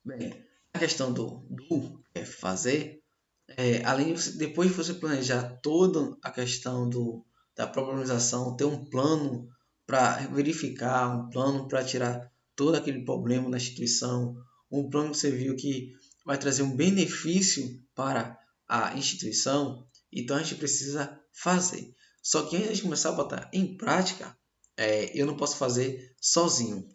Bem, a questão do fazer, além de depois de você planejar toda a questão da problemização, ter um plano para verificar, um plano para tirar todo aquele problema na instituição, um plano que você viu que vai trazer um benefício para a instituição, então a gente precisa fazer. Só que antes de começar a botar em prática, eu não posso fazer sozinho,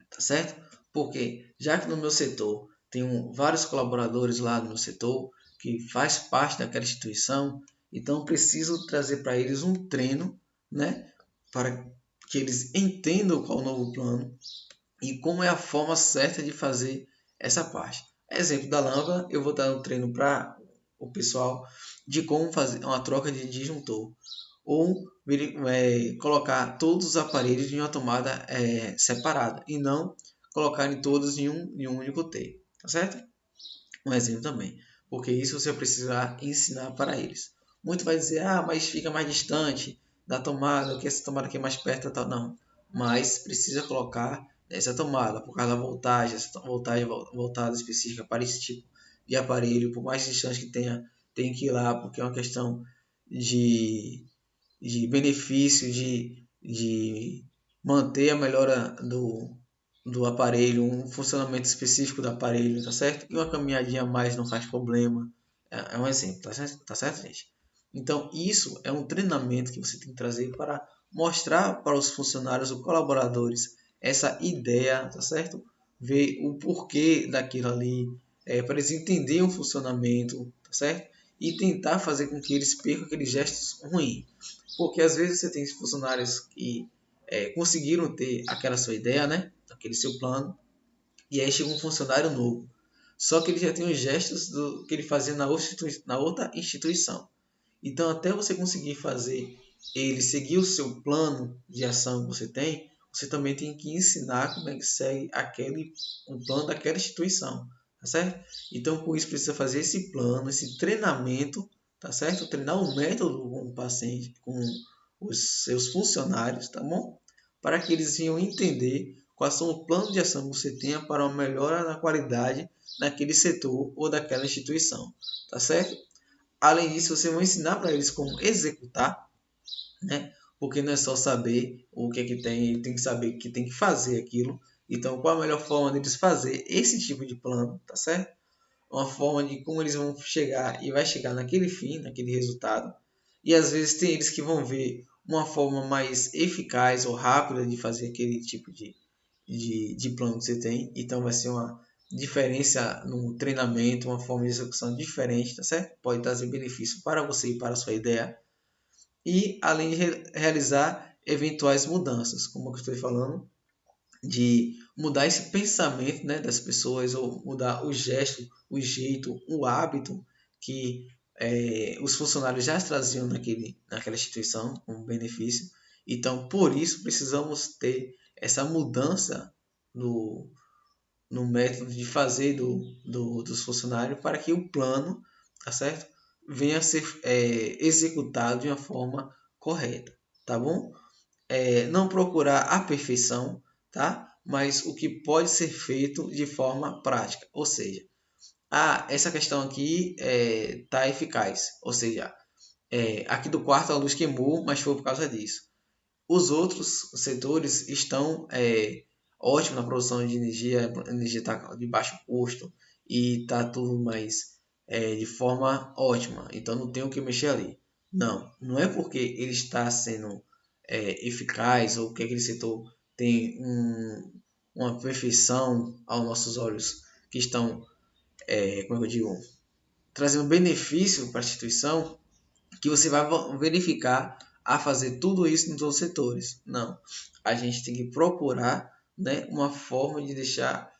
tá certo? Porque já que no meu setor tem vários colaboradores lá no meu setor que faz parte daquela instituição, então preciso trazer para eles um treino, né, para que eles entendam qual é o novo plano e como é a forma certa de fazer essa parte. Exemplo da Lambda, eu vou dar um treino para o pessoal de como fazer uma troca de disjuntor ou colocar todos os aparelhos em uma tomada separada e não colocarem todos em um único T, tá certo? Um exemplo também, porque isso você vai precisar ensinar para eles. Muito vai dizer, mas fica mais distante da tomada, que essa tomada aqui é mais perto, tal. Não, mas precisa colocar essa tomada por causa da voltagem, essa voltagem voltada específica para esse tipo de aparelho, por mais distante que tenha, tem que ir lá, porque é uma questão de benefício de manter a melhora do aparelho, um funcionamento específico do aparelho, tá certo? E uma caminhadinha a mais não faz problema. É um exemplo, tá certo, gente? Então, isso é um treinamento que você tem que trazer para mostrar para os funcionários, os colaboradores, essa ideia, tá certo? Ver o porquê daquilo ali, para eles entenderem o funcionamento, tá certo? E tentar fazer com que eles percam aqueles gestos ruins. Porque às vezes você tem funcionários que conseguiram ter aquela sua ideia, né? Aquele seu plano, e aí chega um funcionário novo. Só que ele já tem os gestos que ele fazia na outra instituição. Então, até você conseguir fazer ele seguir o seu plano de ação que você tem, você também tem que ensinar como é que segue um plano daquela instituição, tá certo? Então, por isso precisa fazer esse plano, esse treinamento, tá certo? Treinar o método com o paciente, com os seus funcionários, tá bom? Para que eles venham entender quais são os planos de ação que você tenha para uma melhora na qualidade naquele setor ou daquela instituição, tá certo? Além disso, você vai ensinar para eles como executar, né? Porque não é só saber o que é que tem, ele tem que saber que tem que fazer aquilo. Então, qual a melhor forma deles fazer esse tipo de plano, tá certo? Uma forma de como eles vão chegar e vai chegar naquele fim, naquele resultado. E às vezes tem eles que vão ver uma forma mais eficaz ou rápida de fazer aquele tipo de plano que você tem. Então vai ser uma diferença no treinamento, uma forma de execução diferente, tá certo? Pode trazer benefício para você e para a sua ideia. E além de realizar eventuais mudanças, como eu estou falando, de mudar esse pensamento, né, das pessoas ou mudar o gesto, o jeito, o hábito que os funcionários já traziam naquela instituição como benefício. Então, por isso, precisamos ter essa mudança no, no método de fazer dos funcionários para que o plano, tá certo? Venha a ser executado de uma forma correta, tá bom? Não procurar a perfeição, tá? Mas o que pode ser feito de forma prática, ou seja, essa questão aqui tá eficaz, ou seja, aqui do quarto a luz queimou, mas foi por causa disso. Os outros setores estão ótimos na produção de energia, a energia está de baixo custo e está tudo mais de forma ótima, então não tem o que mexer ali. Não, não é porque ele está sendo eficaz ou que aquele setor tem uma perfeição aos nossos olhos que estão, como é que eu digo, trazendo benefício para a instituição, que você vai verificar a fazer tudo isso nos outros setores. Não. A gente tem que procurar, né, uma forma de deixar.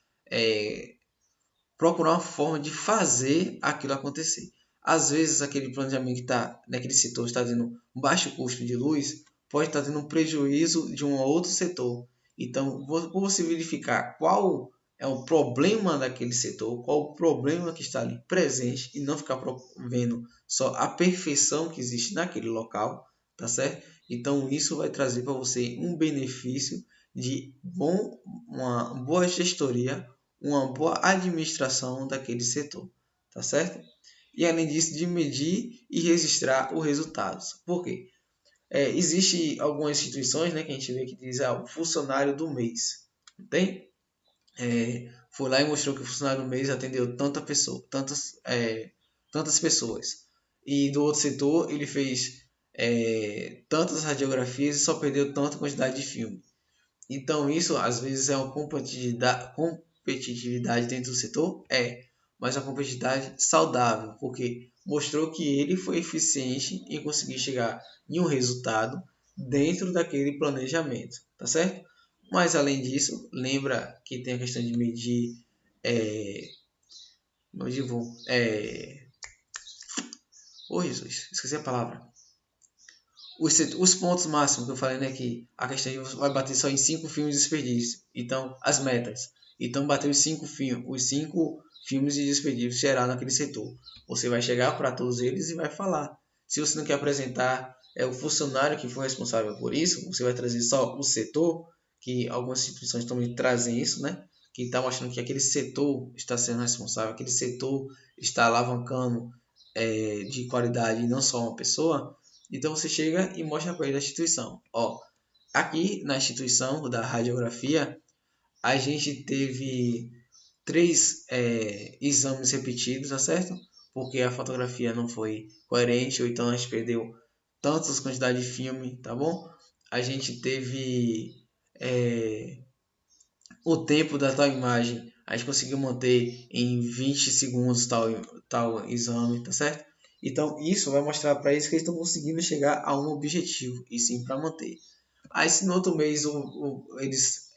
Procurar uma forma de fazer aquilo acontecer. Às vezes, aquele planejamento que está naquele setor está tendo um baixo custo de luz, pode estar tendo um prejuízo de um outro setor. Então, por você verificar qual é o problema daquele setor, qual o problema que está ali presente e não ficar vendo só a perfeição que existe naquele local, tá certo? Então, isso vai trazer para você um benefício de uma boa gestoria, uma boa administração daquele setor, tá certo? E além disso, de medir e registrar os resultados. Por quê? Existe algumas instituições, né, que a gente vê que diz o funcionário do mês. Tem? Foi lá e mostrou que o funcionário do mês atendeu tantas pessoas. E do outro setor, ele fez tantas radiografias e só perdeu tanta quantidade de filme. Então, isso às vezes é uma competitividade dentro do setor? Mas uma competitividade saudável, porque mostrou que ele foi eficiente em conseguir chegar em um resultado dentro daquele planejamento, tá certo? Mas além disso, lembra que tem a questão de medir, oh Jesus, esqueci a palavra. Os pontos máximos que eu falei, né? Que a questão de você vai bater só em 5 filmes de desperdício. Então, as metas. Então, bater os 5 filmes de desperdício geral naquele setor. Você vai chegar para todos eles e vai falar. Se você não quer apresentar o funcionário que foi responsável por isso, você vai trazer só o setor, que algumas instituições também trazem isso, né? Que está mostrando que aquele setor está sendo responsável, aquele setor está alavancando de qualidade e não só uma pessoa. Então você chega e mostra para ele a instituição. Aqui na instituição da radiografia, a gente teve 3 exames repetidos, tá certo? Porque a fotografia não foi coerente, ou então a gente perdeu tantas quantidades de filme, tá bom? A gente teve o tempo da tal imagem, a gente conseguiu manter em 20 segundos tal exame, tá certo? Então isso vai mostrar para eles que eles estão conseguindo chegar a um objetivo, e sim para manter. Aí se no outro mês eles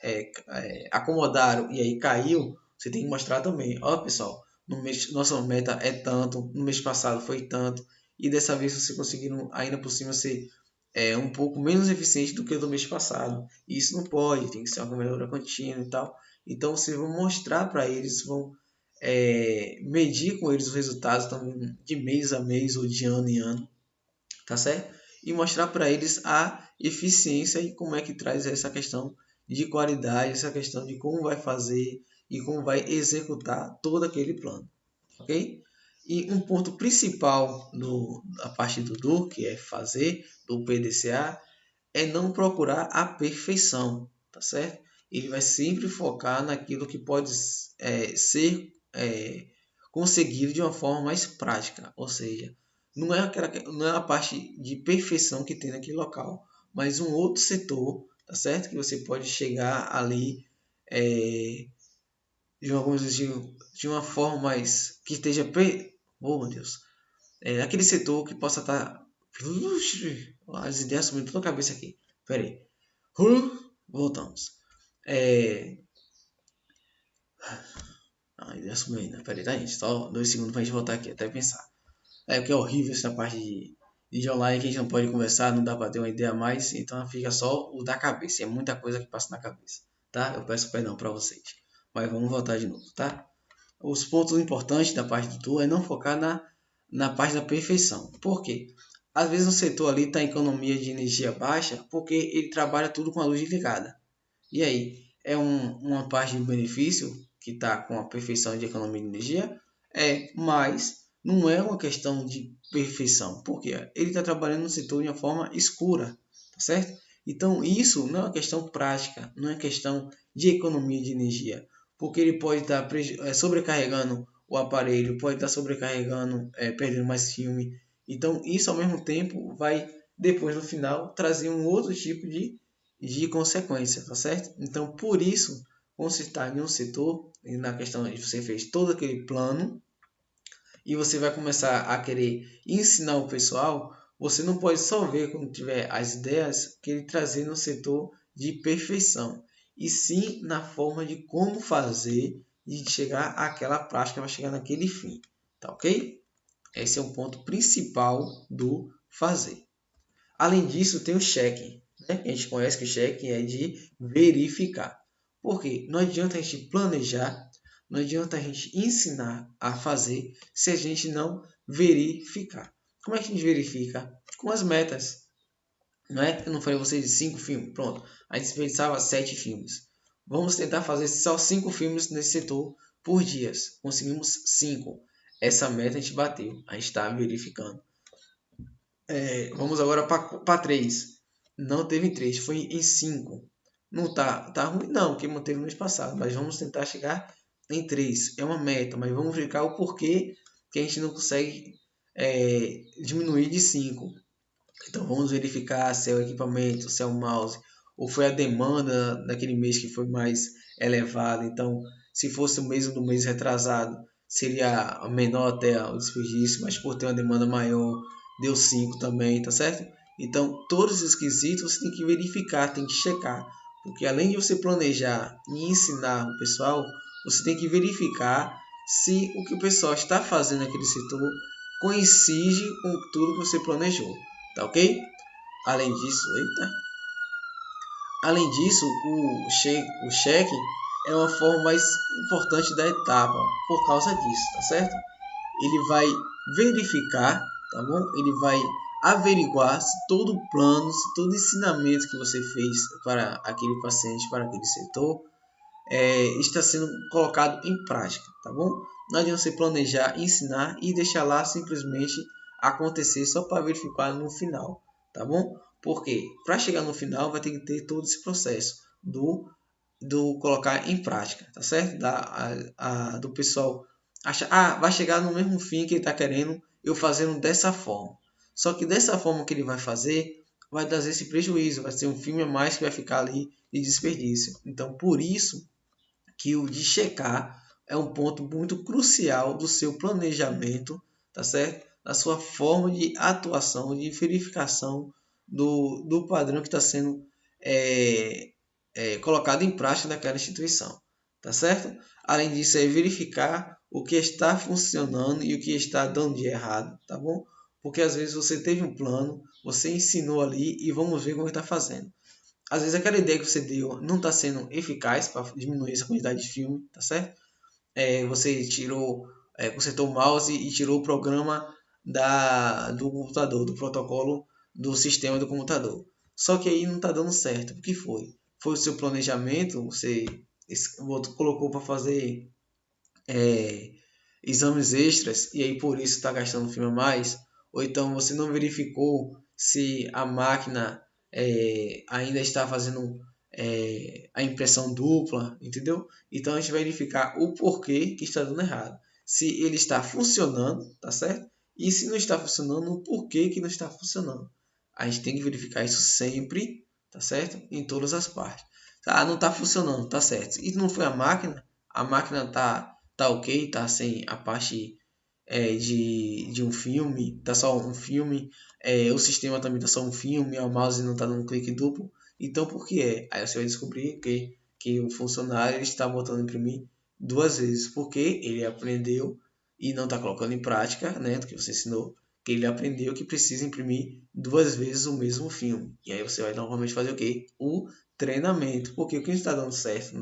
acomodaram e aí caiu, você tem que mostrar também. Ó pessoal, no mês, nossa meta é tanto, no mês passado foi tanto, e dessa vez vocês conseguiram ainda por cima ser um pouco menos eficiente do que o do mês passado. E isso não pode, tem que ser uma melhora contínua e tal. Então vocês vão mostrar para eles, vão medir com eles os resultados também de mês a mês ou de ano em ano, tá certo? E mostrar para eles a eficiência e como é que traz essa questão de qualidade, essa questão de como vai fazer e como vai executar todo aquele plano, ok? E um ponto principal da parte do DU, que é fazer, do PDCA, é não procurar a perfeição, tá certo? Ele vai sempre focar naquilo que pode ser conseguido de uma forma mais prática, ou seja, não é a parte de perfeição que tem naquele local, mas um outro setor, tá certo? Que você pode chegar ali de uma forma mais que esteja oh meu Deus, aquele setor que possa estar as ideias sumindo toda a cabeça aqui. Pera aí. Voltamos. A ideia sumiu ainda. Pera aí, tá, gente? Só 2 segundos pra gente voltar aqui até pensar. O que é horrível essa parte de online que a gente não pode conversar, não dá pra ter uma ideia a mais, então fica só o da cabeça. É muita coisa que passa na cabeça, tá? Eu peço perdão pra vocês. Mas vamos voltar de novo, tá? Os pontos importantes da parte do tour é não focar na parte da perfeição. Por quê? Às vezes o setor ali está em economia de energia baixa porque ele trabalha tudo com a luz ligada. E aí, uma parte do benefício que está com a perfeição de economia de energia? Mas não é uma questão de perfeição. Por quê? Ele está trabalhando no setor de uma forma escura, tá certo? Então isso não é uma questão prática, não é questão de economia de energia, porque ele pode estar sobrecarregando o aparelho, pode estar sobrecarregando, perdendo mais filme. Então isso ao mesmo tempo vai depois no final trazer um outro tipo de consequência, tá certo? Então por isso, quando você está em um setor, na questão de você fez todo aquele plano e você vai começar a querer ensinar o pessoal, você não pode só ver quando tiver as ideias que ele trazer no setor de perfeição, e sim na forma de como fazer e chegar àquela prática, vai chegar naquele fim, tá ok? Esse é o ponto principal do fazer. Além disso, tem o check, né? A gente conhece que o check é de verificar. Por quê? Não adianta a gente planejar, não adianta a gente ensinar a fazer se a gente não verificar. Como é que a gente verifica? Com as metas. Não é? Eu não falei a vocês de 5 filmes. Pronto. A gente pensava 7 filmes. Vamos tentar fazer só 5 filmes nesse setor por dia. Conseguimos 5. Essa meta a gente bateu. A gente está verificando. Vamos agora para 3. Não teve em 3, foi em 5. Não tá ruim não, que manteve no mês passado, mas vamos tentar chegar em 3. É uma meta, mas vamos verificar o porquê que a gente não consegue diminuir de 5. Então vamos verificar se é o equipamento, se é o mouse, ou foi a demanda daquele mês que foi mais elevada. Então, se fosse o mesmo do mês retrasado, seria menor até o desperdício, mas por ter uma demanda maior, deu 5 também, tá certo? Então, todos os quesitos você tem que verificar, tem que checar. Porque além de você planejar e ensinar o pessoal, você tem que verificar se o que o pessoal está fazendo naquele setor coincide com tudo que você planejou. Tá ok? Além disso, o cheque é uma forma mais importante da etapa por causa disso, tá certo? Ele vai verificar, tá bom? Ele vai averiguar se todo o plano, se todo o ensinamento que você fez para aquele paciente, para aquele setor, está sendo colocado em prática, tá bom? Não adianta você planejar, ensinar e deixar lá simplesmente acontecer só para verificar no final, tá bom? Porque para chegar no final vai ter que ter todo esse processo do colocar em prática, tá certo? Do pessoal achar, vai chegar no mesmo fim que ele está querendo, eu fazendo dessa forma. Só que dessa forma que ele vai fazer, vai trazer esse prejuízo, vai ser um filme a mais que vai ficar ali de desperdício. Então, por isso que o de checar é um ponto muito crucial do seu planejamento, tá certo? Da sua forma de atuação, de verificação do padrão que está sendo colocado em prática naquela instituição, tá certo? Além disso, é verificar o que está funcionando e o que está dando de errado, tá bom? Porque às vezes você teve um plano, você ensinou ali e vamos ver como está fazendo. Às vezes aquela ideia que você deu não está sendo eficaz para diminuir essa quantidade de filme, tá certo? Você consertou o mouse e tirou o programa do computador, do protocolo do sistema do computador. Só que aí não está dando certo. O que foi? Foi o seu planejamento, você colocou para fazer é, exames extras e aí por isso está gastando filme a mais, ou então você não verificou se a máquina ainda está fazendo a impressão dupla, entendeu? Então a gente vai verificar o porquê que está dando errado. Se ele está funcionando, tá certo? E se não está funcionando, o porquê que não está funcionando. A gente tem que verificar isso sempre, tá certo? Em todas as partes. Não está funcionando, tá certo. E não foi a máquina tá ok, tá sem a parte de um filme, tá só um filme, o sistema também tá só um filme, o mouse não tá dando um clique duplo, então por que é? Aí você vai descobrir que o funcionário está botando imprimir 2 vezes, porque ele aprendeu e não está colocando em prática, né, do que você ensinou, que ele aprendeu que precisa imprimir 2 vezes o mesmo filme, e aí você vai novamente fazer o quê? O treinamento, porque o que está dando certo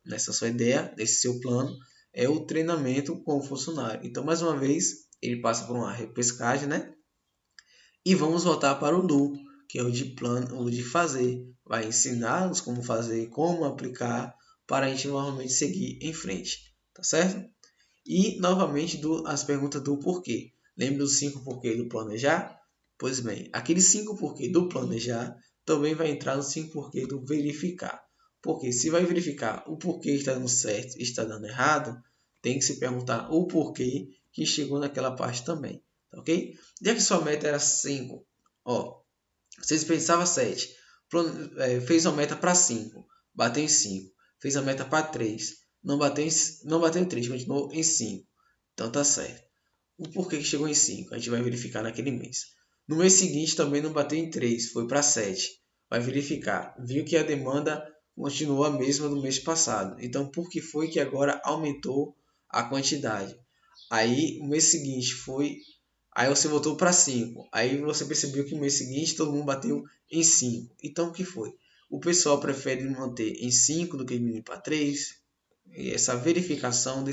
nessa sua ideia, nesse seu plano, é o treinamento com o funcionário. Então, mais uma vez, ele passa por uma repescagem, né? E vamos voltar para o do, que é o de plano, o de fazer. Vai ensinar-nos como fazer, como aplicar, para a gente novamente seguir em frente, tá certo? E novamente as perguntas do porquê. Lembra dos 5 porquê do planejar? Pois bem, aqueles 5 porquê do planejar também vai entrar no 5 porquê do verificar. Porque se vai verificar o porquê está dando certo e está dando errado, tem que se perguntar o porquê que chegou naquela parte também, tá ok? Já que sua meta era 5, vocês pensavam 7, fez uma meta para 5, bateu em 5, fez a meta para 3, não bateu em 3, continuou em 5. Então tá certo. O porquê que chegou em 5, a gente vai verificar naquele mês. No mês seguinte também não bateu em 3, foi para 7. Vai verificar, viu que a demanda continuou a mesma do mês passado. Então por que foi que agora aumentou a quantidade? Aí o mês seguinte foi. Aí você voltou para 5. Aí você percebeu que no mês seguinte todo mundo bateu em 5. Então o que foi? O pessoal prefere manter em 5 do que diminuir para 3. E essa verificação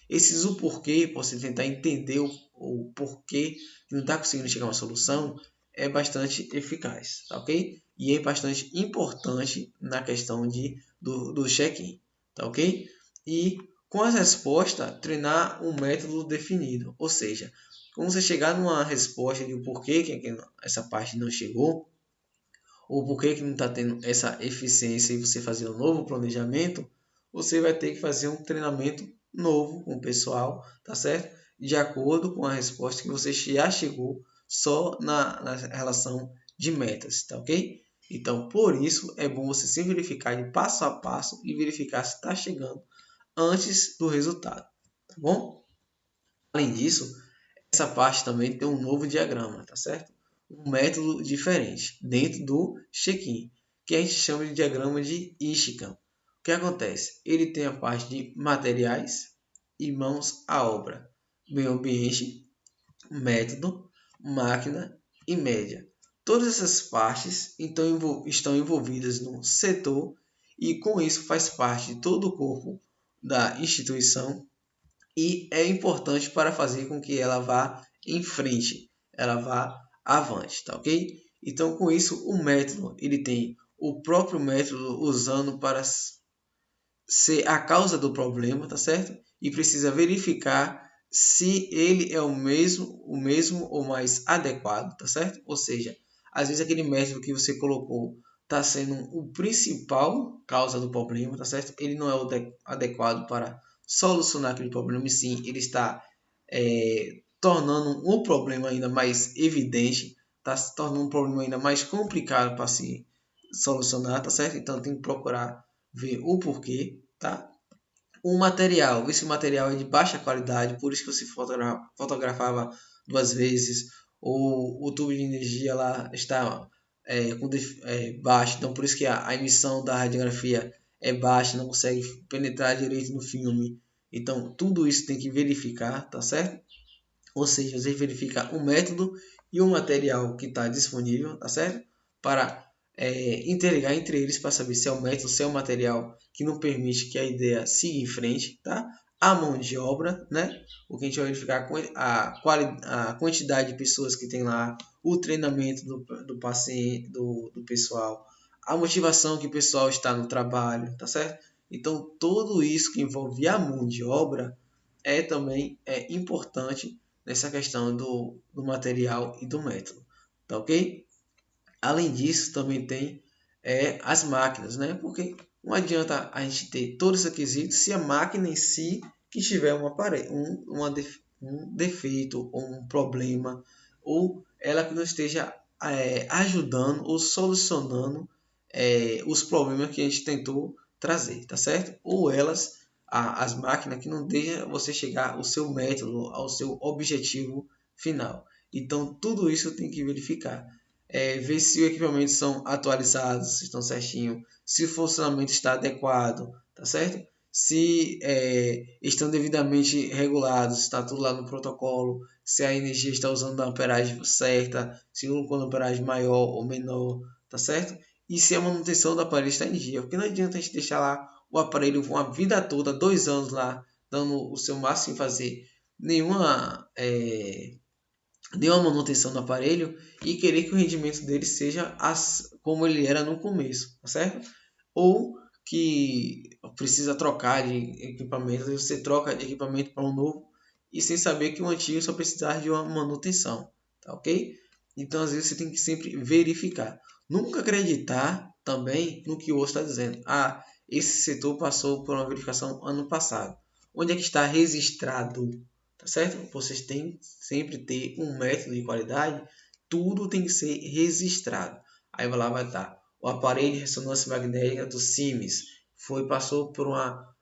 esses o porquê, para você tentar entender o porquê que não está conseguindo chegar a uma solução, é bastante eficaz, tá ok? E é bastante importante na questão de do check-in, tá ok? E com a resposta, treinar um método definido, ou seja, quando você chegar numa resposta de porquê que essa parte não chegou, ou porquê que não está tendo essa eficiência e você fazer um novo planejamento, você vai ter que fazer um treinamento novo com o pessoal, tá certo? De acordo com a resposta que você já chegou só na relação de metas, tá ok? Então, por isso, é bom você sempre verificar de passo a passo e verificar se está chegando antes do resultado, tá bom? Além disso, essa parte também tem um novo diagrama, tá certo? Um método diferente dentro do check-in, que a gente chama de diagrama de Ishikawa. O que acontece? Ele tem a parte de materiais e mãos à obra, meio ambiente, método, máquina e média. Todas essas partes então, estão envolvidas no setor e com isso faz parte de todo o corpo da instituição e é importante para fazer com que ela vá em frente, ela vá avante, tá ok? Então, com isso, o método, ele tem o próprio método usando para ser a causa do problema, tá certo? E precisa verificar se ele é o mesmo ou mais adequado, tá certo? Ou seja, às vezes aquele método que você colocou está sendo o principal causa do problema, tá certo? Ele não é o adequado para solucionar aquele problema, e sim, ele está tornando o problema ainda mais evidente, está se tornando um problema ainda mais complicado para se solucionar, tá certo? Então tem que procurar ver o porquê, tá? O material, esse material é de baixa qualidade, por isso que você fotografava duas vezes, ou o tubo de energia lá está baixo, então por isso que a emissão da radiografia é baixa, não consegue penetrar direito no filme. Então tudo isso tem que verificar, tá certo? Ou seja, você verifica o método e o material que está disponível, tá certo? Para interligar entre eles para saber se é o método, se é o material que não permite que a ideia siga em frente, tá? A mão de obra, né? O que a gente vai verificar a quantidade de pessoas que tem lá, o treinamento do paciente, do pessoal, a motivação que o pessoal está no trabalho, tá certo? Então, tudo isso que envolve a mão de obra também importante nessa questão do material e do método, tá ok? Além disso, também tem as máquinas, né? Porque não adianta a gente ter todos os requisitos se a máquina em si que tiver um defeito ou um problema, ou ela que não esteja ajudando ou solucionando os problemas que a gente tentou trazer, tá certo? Ou as máquinas que não deixam você chegar ao seu método, ao seu objetivo final. Então, tudo isso tem que verificar. Ver se os equipamentos são atualizados, se estão certinho, se o funcionamento está adequado, tá certo? Se estão devidamente regulados, está tudo lá no protocolo, se a energia está usando a amperagem certa, se colocando a amperagem maior ou menor, tá certo? E se a manutenção do aparelho está em dia, porque não adianta a gente deixar lá o aparelho com a vida toda, 2 anos lá, dando o seu máximo em fazer nenhuma manutenção do aparelho e querer que o rendimento dele seja como ele era no começo, tá certo? Ou que precisa trocar de equipamento, você troca de equipamento para um novo e sem saber que o antigo só precisar de uma manutenção, tá ok? Então às vezes você tem que sempre verificar. Nunca acreditar também no que o outro está dizendo. Ah, esse setor passou por uma verificação ano passado. Onde é que está registrado? Tá certo? Vocês têm que sempre ter um método de qualidade, tudo tem que ser registrado. Aí lá vai estar o aparelho de ressonância magnética do Siemens passou por uma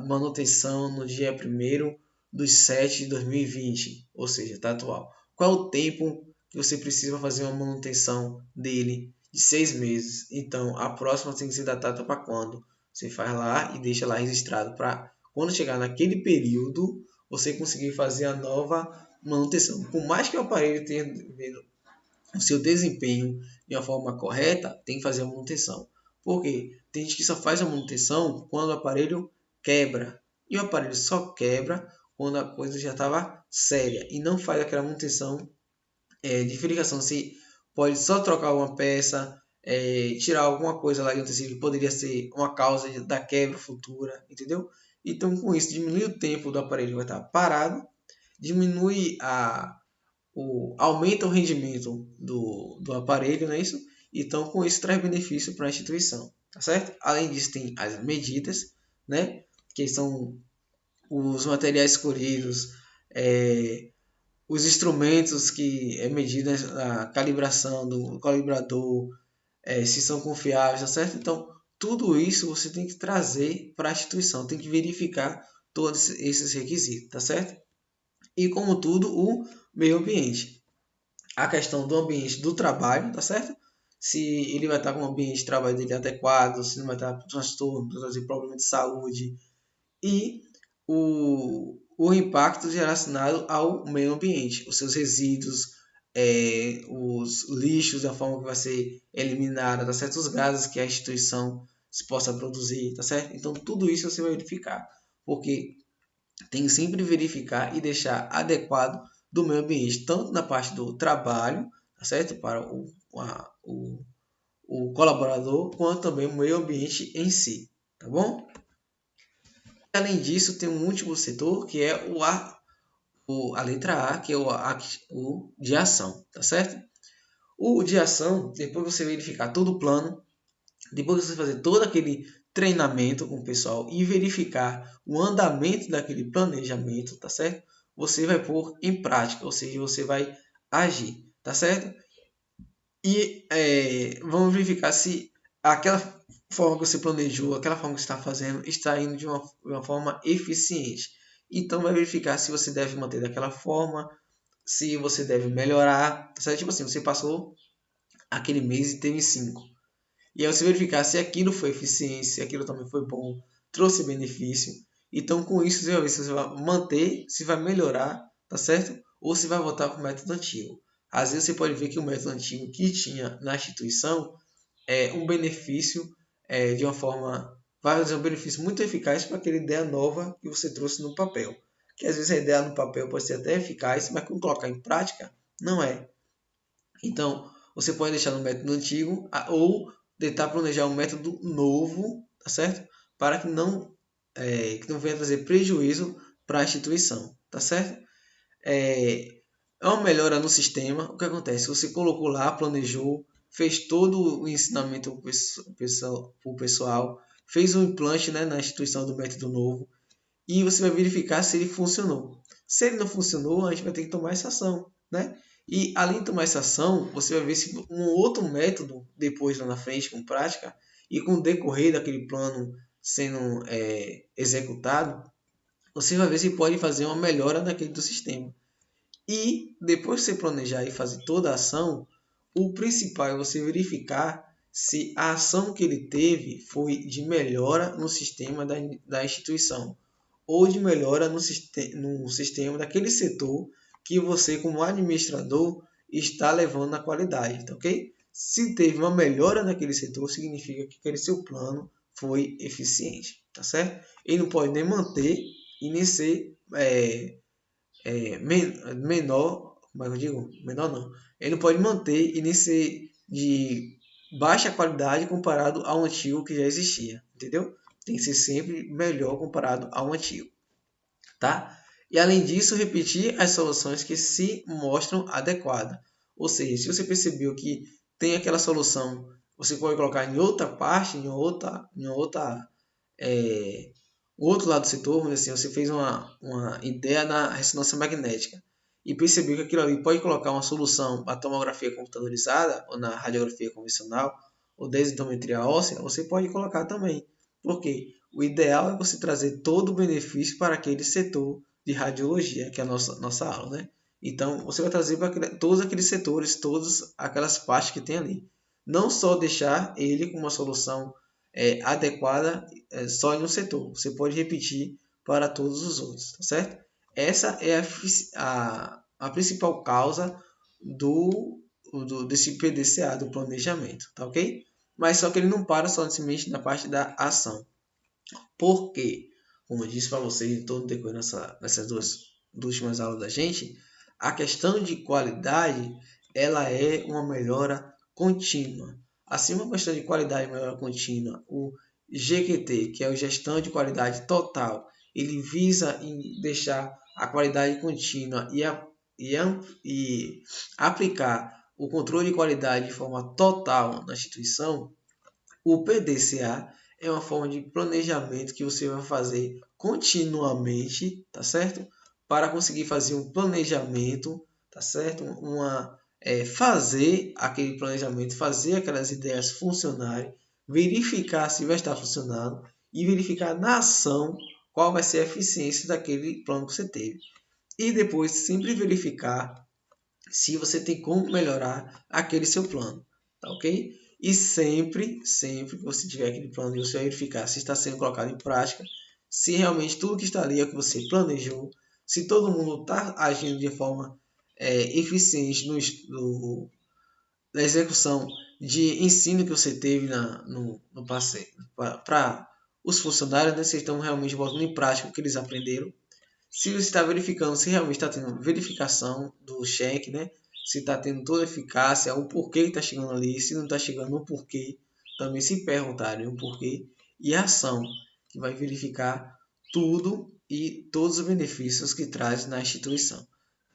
manutenção no dia 1º de 7 de 2020, ou seja, está atual. Qual é o tempo que você precisa fazer uma manutenção dele? De 6 meses. Então, a próxima tem que ser datada para quando? Você faz lá e deixa lá registrado para quando chegar naquele período você conseguir fazer a nova manutenção. Por mais que o aparelho tenha o seu desempenho de uma forma correta, tem que fazer a manutenção. Por quê? Tem gente que só faz a manutenção quando o aparelho quebra. E o aparelho só quebra quando a coisa já estava séria. E não faz aquela manutenção de verificação se pode só trocar uma peça, tirar alguma coisa lá de um tecido que poderia ser uma causa da quebra futura, entendeu? Então, com isso, diminui o tempo do aparelho que vai estar parado, diminui aumenta o rendimento do aparelho, não é isso? Então, com isso, traz benefício para a instituição, tá certo? Além disso, tem as medidas, né? Que são os materiais escolhidos, os instrumentos que é medida a calibração do calibrador, se são confiáveis, tá certo? Então, tudo isso você tem que trazer para a instituição, tem que verificar todos esses requisitos, tá certo? E como tudo, o meio ambiente. A questão do ambiente do trabalho, tá certo? Se ele vai estar com o ambiente de trabalho dele adequado, se não vai estar com transtorno, trazer problema de saúde, e o impacto relacionado ao meio ambiente, os seus resíduos, os lixos, da forma que vai ser eliminada, tá certo? Os gases que a instituição se possa produzir, tá certo? Então tudo isso você vai verificar, porque tem que sempre verificar e deixar adequado do meio ambiente, tanto na parte do trabalho, tá certo? Para o colaborador, quanto também o meio ambiente em si, tá bom? Além disso, tem um último setor que é a letra A, que é o de ação, tá certo? O de ação, depois você verificar todo o plano, depois você fazer todo aquele treinamento com o pessoal e verificar o andamento daquele planejamento, tá certo? Você vai pôr em prática, ou seja, você vai agir, tá certo? E vamos verificar se aquela forma que você planejou, aquela forma que você está fazendo, está indo de uma forma eficiente. Então, vai verificar se você deve manter daquela forma, se você deve melhorar, tá certo? Tipo assim, você passou aquele mês e teve 5. E aí você verificar se aquilo foi eficiente, se aquilo também foi bom, trouxe benefício. Então, com isso, você vai ver se você vai manter, se vai melhorar, tá certo? Ou se vai voltar para o método antigo. Às vezes você pode ver que o método antigo que tinha na instituição é um benefício de uma forma, vai fazer um benefício muito eficaz para aquela ideia nova que você trouxe no papel. Que às vezes a ideia no papel pode ser até eficaz, mas quando colocar em prática, não é. Então, você pode deixar no método antigo ou tentar planejar um método novo, tá certo? Para que não venha trazer prejuízo para a instituição, tá certo? É uma melhora no sistema. O que acontece? Você colocou lá, planejou, fez todo o ensinamento para o pessoal, fez um implante, né, na instituição do método novo e você vai verificar se ele funcionou. Se ele não funcionou, a gente vai ter que tomar essa ação, né? E além de tomar essa ação, você vai ver se um outro método, depois lá na frente, com prática, e com o decorrer daquele plano sendo executado, você vai ver se pode fazer uma melhora naquele do sistema. E depois que você planejar e fazer toda a ação, o principal é você verificar se a ação que ele teve foi de melhora no sistema da instituição ou de melhora no sistema daquele setor que você, como administrador, está levando na qualidade, tá ok? Se teve uma melhora naquele setor, significa que aquele seu plano foi eficiente, tá certo? Ele não pode nem manter e nem ser menor, como é que eu digo? Menor não. Ele não pode manter e nem ser de baixa qualidade comparado ao antigo que já existia, entendeu? Tem que ser sempre melhor comparado ao antigo, tá? E além disso, repetir as soluções que se mostram adequadas. Ou seja, se você percebeu que tem aquela solução, você pode colocar em outra parte, é, outro lado do setor, mas assim, você fez uma ideia na ressonância magnética e percebeu que aquilo ali pode colocar uma solução na tomografia computadorizada ou na radiografia convencional ou densitometria óssea, você pode colocar também. Por quê? O ideal é você trazer todo o benefício para aquele setor de radiologia, que é a nossa aula, né? Então, você vai trazer para todos aqueles setores, todas aquelas partes que tem ali. Não só deixar ele com uma solução adequada só em um setor. Você pode repetir para todos os outros, tá certo? Essa é a principal causa desse PDCA, do planejamento, tá ok? Mas só que ele não para somente na parte da ação. Por quê? Como eu disse para vocês em todo o decorrer nessas duas últimas aulas da gente, a questão de qualidade ela é uma melhora contínua. assim uma questão de qualidade e melhora contínua, o GQT, que é o Gestão de Qualidade Total, ele visa em deixar a qualidade contínua e aplicar o controle de qualidade de forma total na instituição. O PDCA é uma forma de planejamento que você vai fazer continuamente, tá certo? Para conseguir fazer um planejamento, tá certo? Fazer aquele planejamento, fazer aquelas ideias funcionarem, verificar se vai estar funcionando e verificar na ação qual vai ser a eficiência daquele plano que você teve. E depois sempre verificar se você tem como melhorar aquele seu plano, tá ok? E sempre que você tiver aquele plano, você vai verificar se está sendo colocado em prática, se realmente tudo que está ali é o que você planejou, se todo mundo está agindo de forma eficiente na execução de ensino que você teve no passeio. Para os funcionários, né, se estão realmente botando em prática o que eles aprenderam. Se você está verificando se realmente está tendo verificação do cheque, né? Se está tendo toda a eficácia, o porquê está chegando ali, se não está chegando, o porquê. Também se perguntarem o porquê. E a ação, que vai verificar tudo e todos os benefícios que traz na instituição.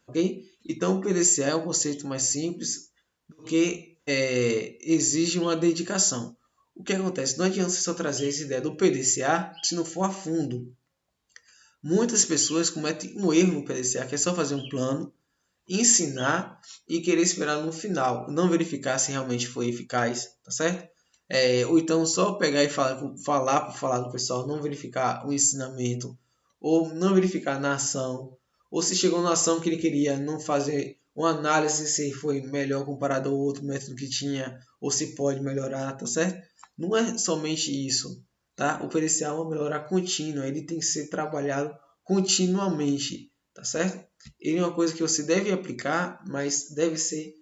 Ok? Então, o PDCA é um conceito mais simples do que exige uma dedicação. O que acontece? Não adianta você só trazer essa ideia do PDCA se não for a fundo. Muitas pessoas cometem um erro no PDCA, que é só fazer um plano, ensinar e querer esperar no final, não verificar se realmente foi eficaz, tá certo? Ou então só pegar e falar por falar do pessoal, não verificar o ensinamento, ou não verificar na ação, ou se chegou na ação que ele queria, não fazer uma análise se foi melhor comparado ao outro método que tinha, ou se pode melhorar, tá certo? Não é somente isso, tá? O PDCA é uma melhora contínua, ele tem que ser trabalhado continuamente, tá certo? Ele é uma coisa que você deve aplicar, mas deve ser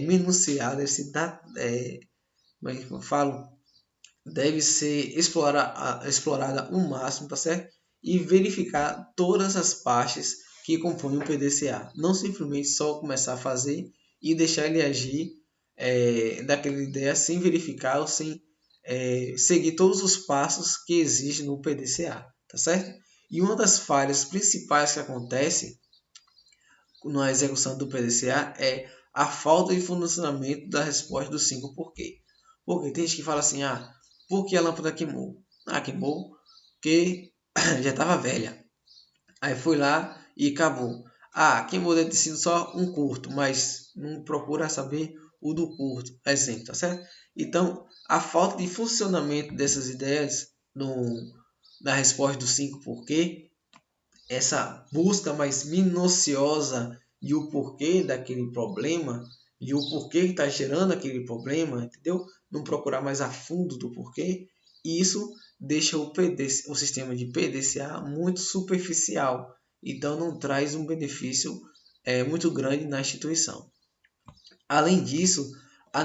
minuciado, deve ser como é que eu falo? Deve ser explorada o máximo, tá certo? E verificar todas as partes que compõem o PDCA. Não simplesmente só começar a fazer e deixar ele agir daquela ideia sem verificar ou sem seguir todos os passos que exigem no PDCA, tá certo? E uma das falhas principais que acontece na execução do PDCA é a falta de funcionamento da resposta dos 5 porquê. Porque tem gente que fala assim, por que a lâmpada queimou? Queimou porque já estava velha. Aí foi lá e acabou. Queimou deve ter sido só um curto, mas não procura saber o do curto, exemplo, tá certo? Então, a falta de funcionamento dessas ideias na resposta dos 5 porquê, essa busca mais minuciosa de o porquê daquele problema, de o porquê que está gerando aquele problema, entendeu? Não procurar mais a fundo do porquê, isso deixa o sistema de PDCA muito superficial, então não traz um benefício muito grande na instituição. Além disso, a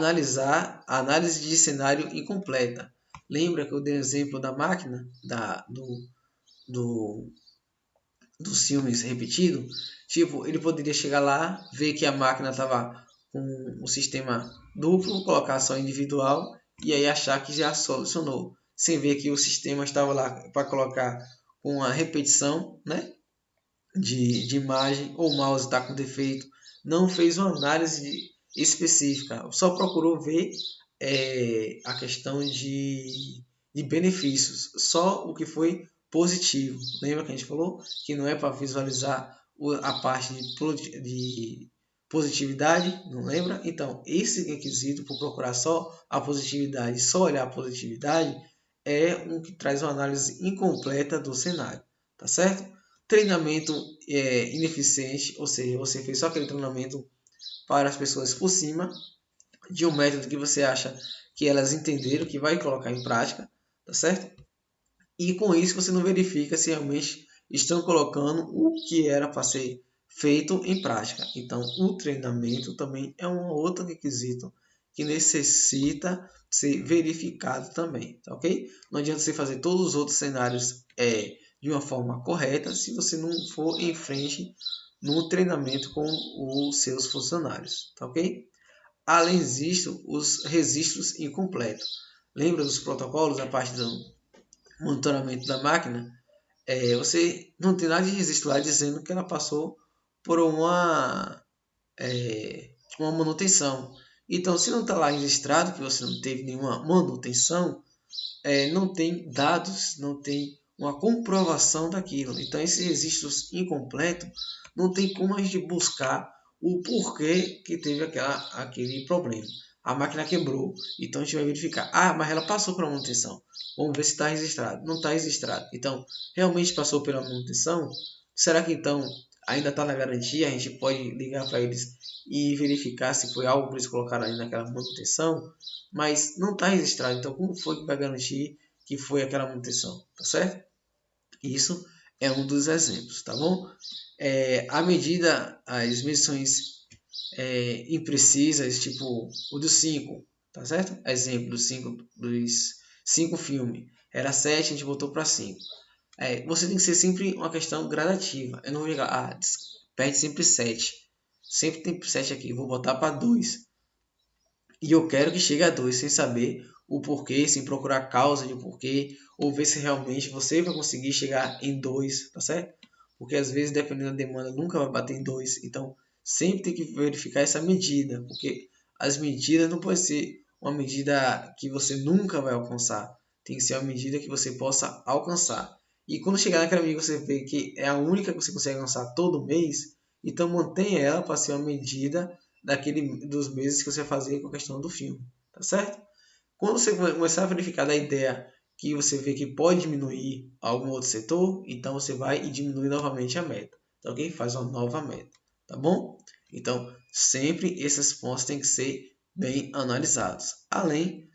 análise de cenário incompleta. Lembra que eu dei o exemplo da máquina, do dos filmes repetido, tipo, ele poderia chegar lá, ver que a máquina estava com um sistema duplo, colocar só individual e aí achar que já solucionou, sem ver que o sistema estava lá para colocar com a repetição, né, de imagem, ou o mouse está com defeito, não fez uma análise específica, só procurou ver a questão de benefícios, só o que foi positivo. Lembra que a gente falou que não é para visualizar a parte de positividade? Não lembra? Então, esse requisito por procurar só a positividade, só olhar a positividade, é um que traz uma análise incompleta do cenário, tá certo? Treinamento ineficiente, ou seja, você fez só aquele treinamento para as pessoas por cima de um método que você acha que elas entenderam, que vai colocar em prática, tá certo? E com isso você não verifica se realmente estão colocando o que era para ser feito em prática. Então, o treinamento também é um outro requisito que necessita ser verificado também, tá ok? Não adianta você fazer todos os outros cenários de uma forma correta se você não for em frente no treinamento com os seus funcionários, tá ok? além disso, os registros incompletos. Lembra dos protocolos, a parte do monitoramento da máquina? Você não tem nada de registro lá dizendo que ela passou por uma manutenção. Então, se não está lá registrado que você não teve nenhuma manutenção, não tem dados, não tem uma comprovação daquilo. Então, esses registros incompletos, não tem como a gente buscar o porquê que teve aquele problema. A máquina quebrou, então a gente vai verificar. Ah, mas ela passou por uma manutenção. Vamos ver se está registrado. Não está registrado. Então, realmente passou pela manutenção? Será que então ainda está na garantia? A gente pode ligar para eles e verificar se foi algo que eles colocaram ali naquela manutenção? Mas não está registrado. Então, como foi que vai garantir que foi aquela manutenção? Tá certo? Isso é um dos exemplos, tá bom? À medida, as medições imprecisas, tipo o do 5, tá certo? Exemplo dos 5 filmes. Era 7, a gente botou para 5. Você tem que ser sempre uma questão gradativa. Eu não vou ligar, perde sempre 7. Sempre tem 7 aqui, vou botar para 2. E eu quero que chegue a 2 sem saber o porquê, sem procurar causa de porquê, ou ver se realmente você vai conseguir chegar em 2, tá certo? Porque às vezes, dependendo da demanda, nunca vai bater em 2. Então, sempre tem que verificar essa medida, porque as medidas não podem ser uma medida que você nunca vai alcançar. Tem que ser uma medida que você possa alcançar. E quando chegar naquela medida você vê que é a única que você consegue alcançar todo mês, então mantenha ela para ser uma medida dos meses que você vai fazer com a questão do filme, tá certo? Quando você começar a verificar da ideia que você vê que pode diminuir algum outro setor, então você vai e diminui novamente a meta, tá ok? Faz uma nova meta, tá bom? Então, sempre esses pontos têm que ser bem analisados, além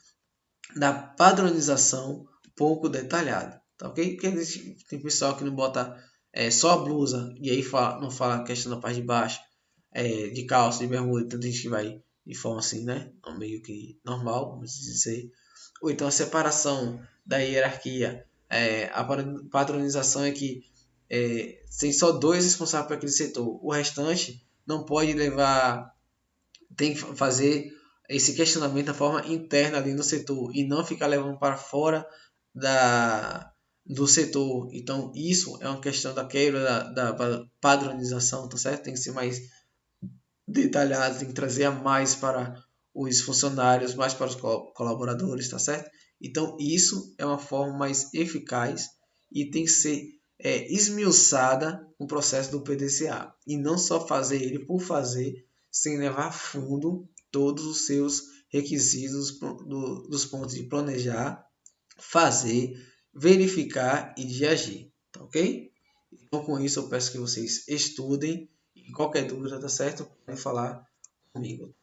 da padronização pouco detalhada, tá ok? Porque tem pessoal que não bota só a blusa e aí não fala a questão da parte de baixo, de calça, de bermuda, então tem gente que vai de forma assim, né? Meio que normal, vamos dizer. Ou então a separação da hierarquia. A padronização é que tem só 2 responsáveis por aquele setor. O restante não pode levar, tem que fazer esse questionamento da forma interna ali no setor e não ficar levando para fora do setor. Então, isso é uma questão da quebra da padronização, tá certo? Tem que ser mais detalhado, tem que trazer a mais para os funcionários, mais para os colaboradores, tá certo? Então, isso é uma forma mais eficaz e tem que ser esmiuçada no processo do PDCA. E não só fazer ele por fazer, sem levar a fundo todos os seus requisitos dos pontos de planejar, fazer, verificar e de agir, tá ok? Então, com isso, eu peço que vocês estudem e qualquer dúvida, tá certo? Podem falar comigo.